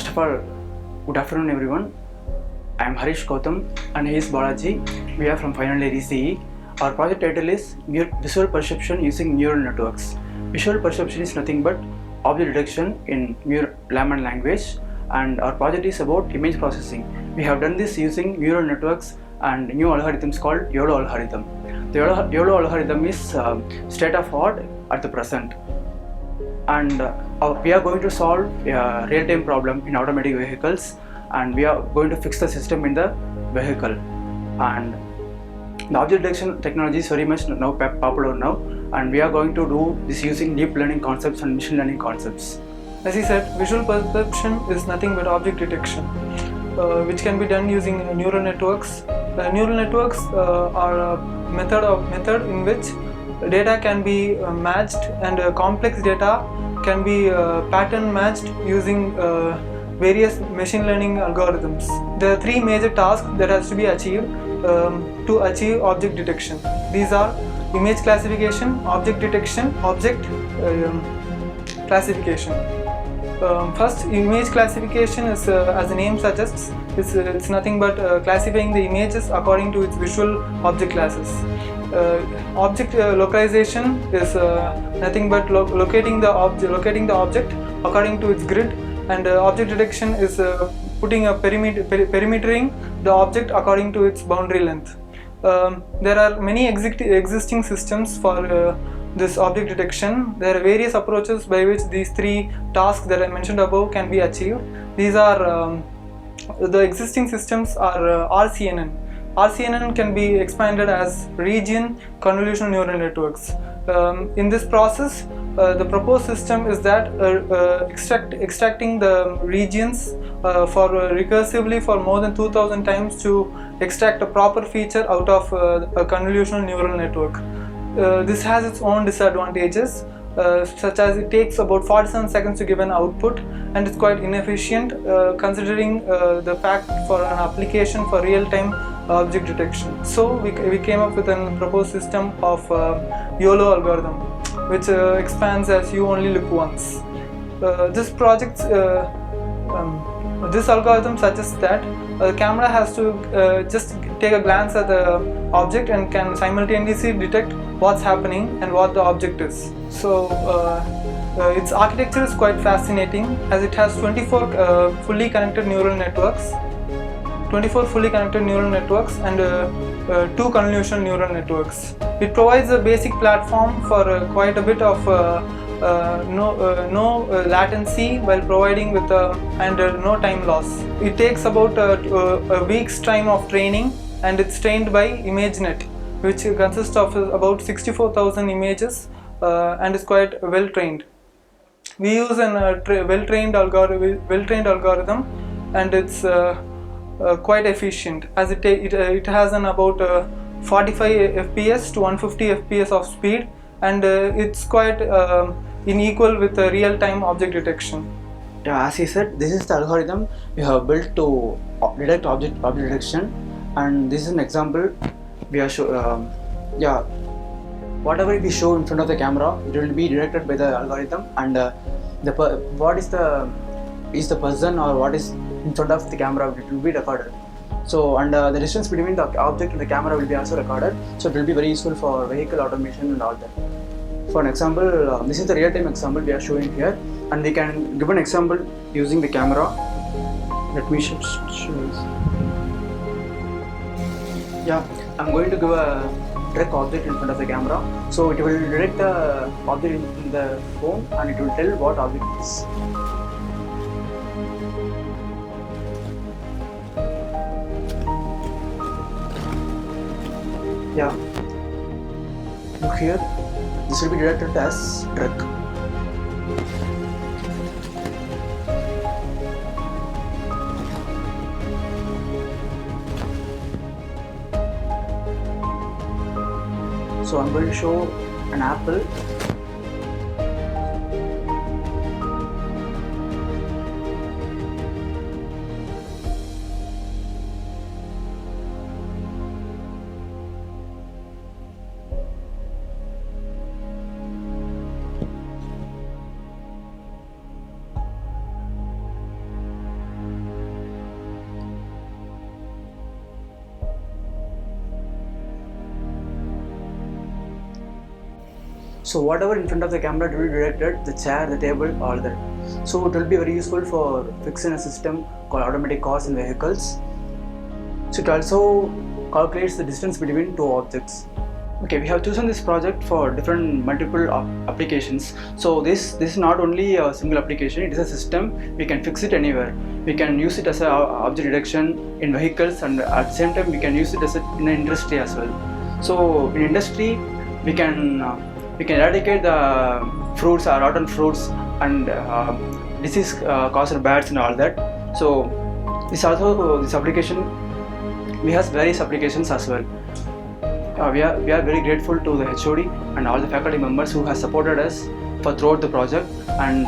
First of all, good afternoon everyone. I am Harish Gautam and he is Balaji. We are from final year ECE. Our project title is Visual Perception Using Neural Networks. Visual perception is nothing but object detection in layman language, and our project is about image processing. We have done this using neural networks and new algorithms called YOLO algorithm. The YOLO algorithm is state of art at the present, and we are going to solve a real-time problem in automatic vehicles, and we are going to fix the system in the vehicle. And the object detection technology is very much now popular now, and we are going to do this using deep learning concepts and machine learning concepts. As he said, visual perception is nothing but object detection, which can be done using neural networks. Neural networks are a method in which data can be matched, and complex data can be pattern matched using various machine learning algorithms. There are three major tasks that has to be achieved to achieve object detection. These are image classification, object detection, object classification. First, image classification is, as the name suggests, it's nothing but classifying the images according to its visual object classes. Object localization is nothing but locating the object according to its grid, and object detection is putting a perimetering the object according to its boundary length. There are many existing systems for this object detection. There are various approaches by which these three tasks that I mentioned above can be achieved. These are the existing systems are RCNN. RCNN can be expanded as region convolutional neural networks. In this process, the proposed system is that extracting the regions recursively for more than 2000 times to extract a proper feature out of a convolutional neural network. This has its own disadvantages, such as it takes about 47 seconds to give an output, and it's quite inefficient considering the fact for an application for real-time object detection. So we came up with a proposed system of YOLO algorithm, which expands as you only look once. This algorithm suggests that the camera has to just take a glance at the object and can simultaneously detect what's happening and what the object is. So its architecture is quite fascinating, as it has 24 fully connected neural networks, and 2 convolutional neural networks. It provides a basic platform for quite a bit of no latency while providing with and no time loss. It takes about a week's time of training, and it's trained by ImageNet, which consists of about 64,000 images and is quite well trained. We use a well-trained algorithm, and it's quite efficient, as it has an about 45 fps to 150 fps of speed, and it's quite unequal with real-time object detection. Yeah, as he said, this is the algorithm we have built to detect object detection, and this is an example. We are whatever we show in front of the camera, it will be detected by the algorithm, and what is the person or what is in front of the camera, it will be recorded. So, and the distance between the object and the camera will be also recorded, so it will be very useful for vehicle automation and all that. For an example, this is the real-time example we are showing here, and we can give an example using the camera. Let me show this. Yeah, I'm going to give a direct object in front of the camera, so it will detect the object in the phone, and it will tell what object it is. Yeah, look here, this will be detected as truck. So I'm going to show an apple. So whatever in front of the camera will be detected, the chair, the table, all that. So it will be very useful for fixing a system called automatic cars in vehicles. So it also calculates the distance between two objects. Okay, we have chosen this project for different multiple applications. So this is not only a single application, it is a system. We can fix it anywhere. We can use it as a object detection in vehicles, and at the same time we can use it as in industry as well. So in industry we can eradicate the fruits or rotten fruits and disease caused bats and all that. So this application, we have various applications as well. We are very grateful to the HOD and all the faculty members who have supported us for throughout the project, and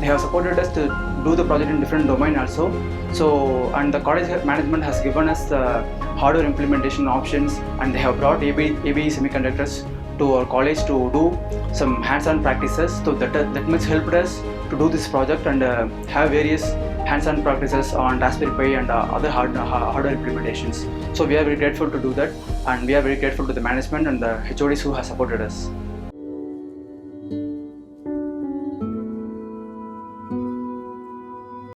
they have supported us to do the project in different domain also. So, and the college management has given us the hardware implementation options, and they have brought ABE Semiconductors to our college to do some hands-on practices. So that much helped us to do this project and have various hands-on practices on Raspberry Pi and other hardware implementations. So we are very grateful to do that, and we are very grateful to the management and the HODs who have supported us.